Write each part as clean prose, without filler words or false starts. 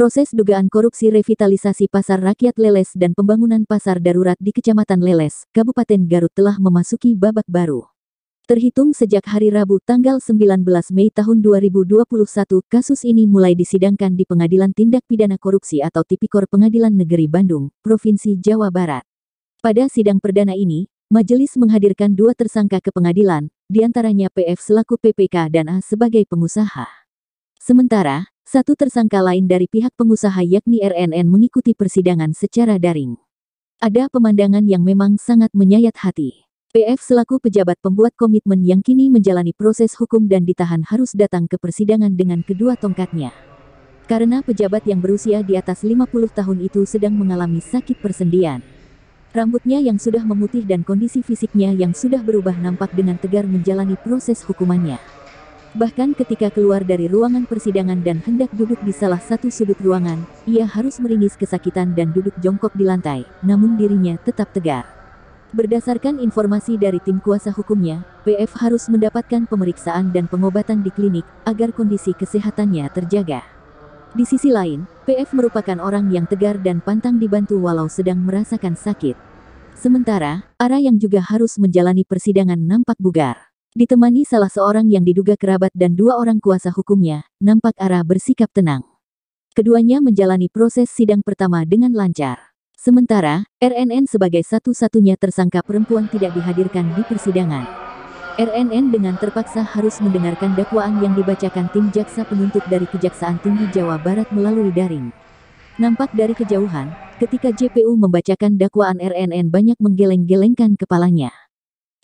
Proses dugaan korupsi revitalisasi Pasar Rakyat Leles dan pembangunan pasar darurat di Kecamatan Leles, Kabupaten Garut telah memasuki babak baru. Terhitung sejak hari Rabu tanggal 19 Mei tahun 2021, kasus ini mulai disidangkan di Pengadilan Tindak Pidana Korupsi atau Tipikor Pengadilan Negeri Bandung, Provinsi Jawa Barat. Pada sidang perdana ini, majelis menghadirkan 2 tersangka ke pengadilan, diantaranya PF selaku PPK dan A sebagai pengusaha. Sementara, 1 tersangka lain dari pihak pengusaha yakni RNN mengikuti persidangan secara daring. Ada pemandangan yang memang sangat menyayat hati. PF selaku pejabat pembuat komitmen yang kini menjalani proses hukum dan ditahan harus datang ke persidangan dengan kedua tongkatnya. Karena pejabat yang berusia di atas 50 tahun itu sedang mengalami sakit persendian. Rambutnya yang sudah memutih dan kondisi fisiknya yang sudah berubah nampak dengan tegar menjalani proses hukumannya. Bahkan ketika keluar dari ruangan persidangan dan hendak duduk di salah satu sudut ruangan, ia harus meringis kesakitan dan duduk jongkok di lantai, namun dirinya tetap tegar. Berdasarkan informasi dari tim kuasa hukumnya, PF harus mendapatkan pemeriksaan dan pengobatan di klinik, agar kondisi kesehatannya terjaga. Di sisi lain, PF merupakan orang yang tegar dan pantang dibantu walau sedang merasakan sakit. Sementara, Ara yang juga harus menjalani persidangan nampak bugar. Ditemani salah seorang yang diduga kerabat dan 2 orang kuasa hukumnya, nampak Ara bersikap tenang. Keduanya menjalani proses sidang pertama dengan lancar. Sementara, RNN sebagai satu-satunya tersangka perempuan tidak dihadirkan di persidangan. RNN dengan terpaksa harus mendengarkan dakwaan yang dibacakan tim jaksa penuntut dari Kejaksaan Tinggi Jawa Barat melalui daring. Nampak dari kejauhan, ketika JPU membacakan dakwaan RNN banyak menggeleng-gelengkan kepalanya.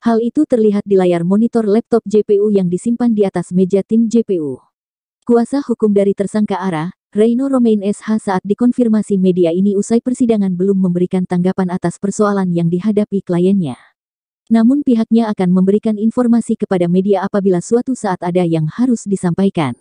Hal itu terlihat di layar monitor laptop JPU yang disimpan di atas meja tim JPU. Kuasa hukum dari tersangka Ara, Reino Romain SH saat dikonfirmasi media ini usai persidangan belum memberikan tanggapan atas persoalan yang dihadapi kliennya. Namun pihaknya akan memberikan informasi kepada media apabila suatu saat ada yang harus disampaikan.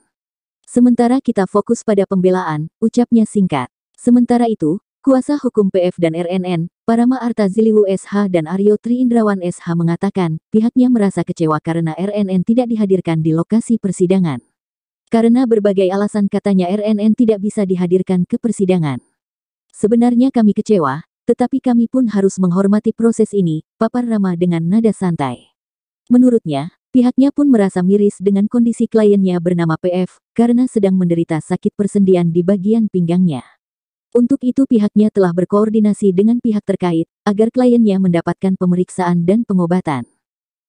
Sementara kita fokus pada pembelaan, ucapnya singkat. Sementara itu, kuasa hukum PF dan RNN, Parama Artaziliwu SH dan Aryo Triindrawan SH mengatakan, pihaknya merasa kecewa karena RNN tidak dihadirkan di lokasi persidangan. Karena berbagai alasan katanya RNN tidak bisa dihadirkan ke persidangan. Sebenarnya kami kecewa, tetapi kami pun harus menghormati proses ini, papar Rama dengan nada santai. Menurutnya, pihaknya pun merasa miris dengan kondisi kliennya bernama PF, karena sedang menderita sakit persendian di bagian pinggangnya. Untuk itu pihaknya telah berkoordinasi dengan pihak terkait, agar kliennya mendapatkan pemeriksaan dan pengobatan.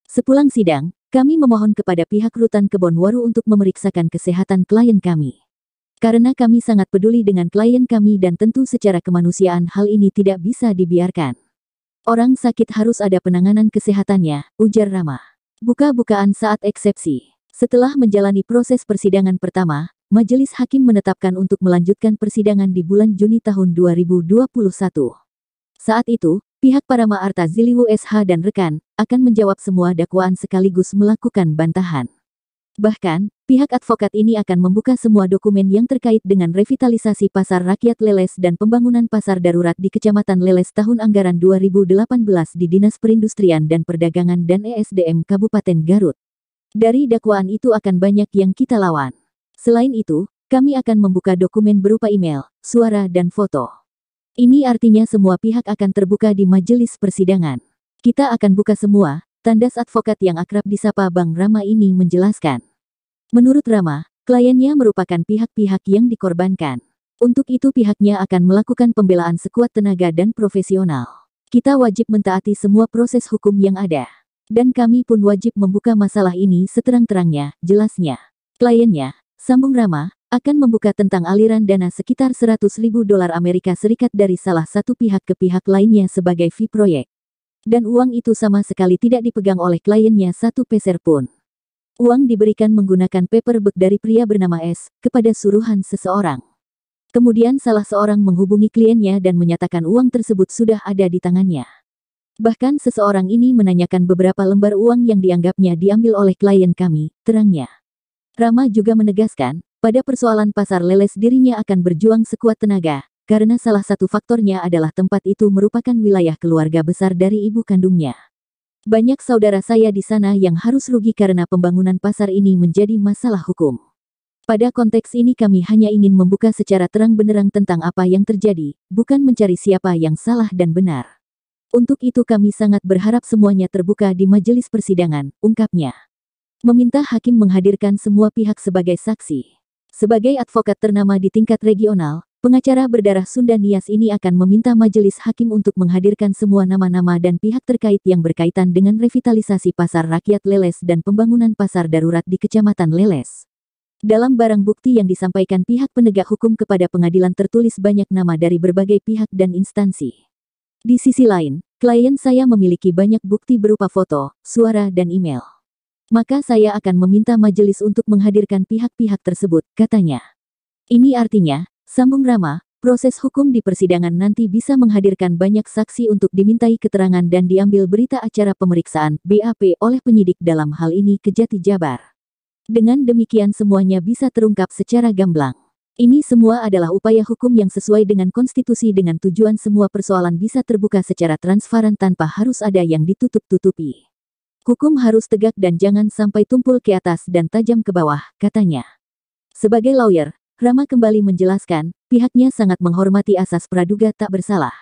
Sepulang sidang, kami memohon kepada pihak Rutan Kebonwaru untuk memeriksakan kesehatan klien kami. Karena kami sangat peduli dengan klien kami dan tentu secara kemanusiaan hal ini tidak bisa dibiarkan. Orang sakit harus ada penanganan kesehatannya, ujar Rama. Buka-bukaan saat eksepsi. Setelah menjalani proses persidangan pertama, Majelis Hakim menetapkan untuk melanjutkan persidangan di bulan Juni tahun 2021. Saat itu, pihak Parama Artaziliwu SH dan rekan, akan menjawab semua dakwaan sekaligus melakukan bantahan. Bahkan, pihak advokat ini akan membuka semua dokumen yang terkait dengan revitalisasi Pasar Rakyat Leles dan pembangunan pasar darurat di Kecamatan Leles tahun anggaran 2018 di Dinas Perindustrian dan Perdagangan dan ESDM Kabupaten Garut. Dari dakwaan itu akan banyak yang kita lawan. Selain itu, kami akan membuka dokumen berupa email, suara dan foto. Ini artinya semua pihak akan terbuka di majelis persidangan. Kita akan buka semua, tandas advokat yang akrab disapa Bang Rama ini menjelaskan. Menurut Rama, kliennya merupakan pihak-pihak yang dikorbankan. Untuk itu pihaknya akan melakukan pembelaan sekuat tenaga dan profesional. Kita wajib mentaati semua proses hukum yang ada. Dan kami pun wajib membuka masalah ini seterang-terangnya, jelasnya. Kliennya, sambung Rama, akan membuka tentang aliran dana sekitar $100.000 Amerika Serikat dari salah satu pihak ke pihak lainnya sebagai fee proyek. Dan uang itu sama sekali tidak dipegang oleh kliennya satu peser pun. Uang diberikan menggunakan paperback dari pria bernama S, kepada suruhan seseorang. Kemudian salah seorang menghubungi kliennya dan menyatakan uang tersebut sudah ada di tangannya. Bahkan seseorang ini menanyakan beberapa lembar uang yang dianggapnya diambil oleh klien kami, terangnya. Rama juga menegaskan, pada persoalan pasar Leles dirinya akan berjuang sekuat tenaga, karena salah satu faktornya adalah tempat itu merupakan wilayah keluarga besar dari ibu kandungnya. Banyak saudara saya di sana yang harus rugi karena pembangunan pasar ini menjadi masalah hukum. Pada konteks ini kami hanya ingin membuka secara terang benderang tentang apa yang terjadi, bukan mencari siapa yang salah dan benar. Untuk itu kami sangat berharap semuanya terbuka di majelis persidangan, ungkapnya. Meminta hakim menghadirkan semua pihak sebagai saksi. Sebagai advokat ternama di tingkat regional, pengacara berdarah Sunda Nias ini akan meminta majelis hakim untuk menghadirkan semua nama-nama dan pihak terkait yang berkaitan dengan revitalisasi Pasar Rakyat Leles dan pembangunan pasar darurat di Kecamatan Leles. Dalam barang bukti yang disampaikan pihak penegak hukum kepada pengadilan tertulis banyak nama dari berbagai pihak dan instansi. Di sisi lain, klien saya memiliki banyak bukti berupa foto, suara dan email. Maka saya akan meminta majelis untuk menghadirkan pihak-pihak tersebut, katanya. Ini artinya, sambung Rama, proses hukum di persidangan nanti bisa menghadirkan banyak saksi untuk dimintai keterangan dan diambil berita acara pemeriksaan, BAP, oleh penyidik dalam hal ini Kejati Jabar. Dengan demikian semuanya bisa terungkap secara gamblang. Ini semua adalah upaya hukum yang sesuai dengan konstitusi dengan tujuan semua persoalan bisa terbuka secara transparan tanpa harus ada yang ditutup-tutupi. Hukum harus tegak dan jangan sampai tumpul ke atas dan tajam ke bawah, katanya. Sebagai lawyer, Rama kembali menjelaskan, pihaknya sangat menghormati asas praduga tak bersalah.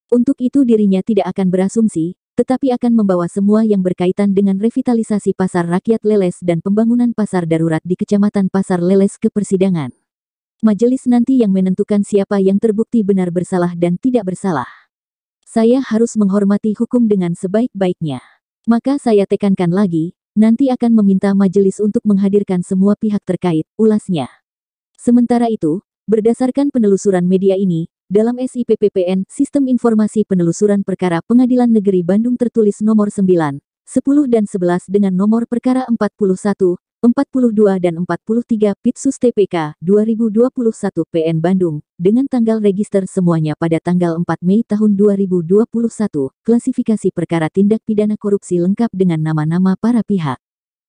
Untuk itu dirinya tidak akan berasumsi, tetapi akan membawa semua yang berkaitan dengan revitalisasi Pasar Rakyat Leles dan pembangunan pasar darurat di Kecamatan Pasar Leles ke persidangan. Majelis nanti yang menentukan siapa yang terbukti benar bersalah dan tidak bersalah. Saya harus menghormati hukum dengan sebaik-baiknya. Maka saya tekankan lagi, nanti akan meminta majelis untuk menghadirkan semua pihak terkait, ulasnya. Sementara itu, berdasarkan penelusuran media ini, dalam SIPPPN, Sistem Informasi Penelusuran Perkara Pengadilan Negeri Bandung tertulis nomor 9, 10 dan 11 dengan nomor perkara 41, 42 dan 43 Pitsus TPK 2021 PN Bandung, dengan tanggal register semuanya pada tanggal 4 Mei tahun 2021, klasifikasi perkara tindak pidana korupsi lengkap dengan nama-nama para pihak.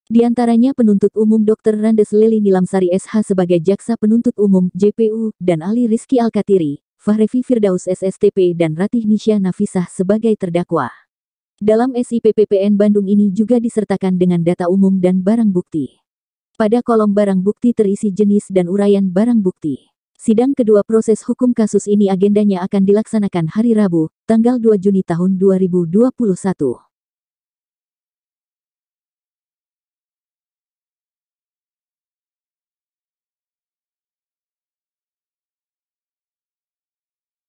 Di antaranya penuntut umum Dr. Randes Leli Nilamsari SH sebagai Jaksa Penuntut Umum JPU, dan Ali Rizky Alkatiri, Fahrevi Firdaus SSTP dan Ratih Nisya Nafisah sebagai terdakwa. Dalam SIPPPN Bandung ini juga disertakan dengan data umum dan barang bukti. Pada kolom barang bukti terisi jenis dan uraian barang bukti. Sidang kedua proses hukum kasus ini agendanya akan dilaksanakan hari Rabu, tanggal 2 Juni tahun 2021.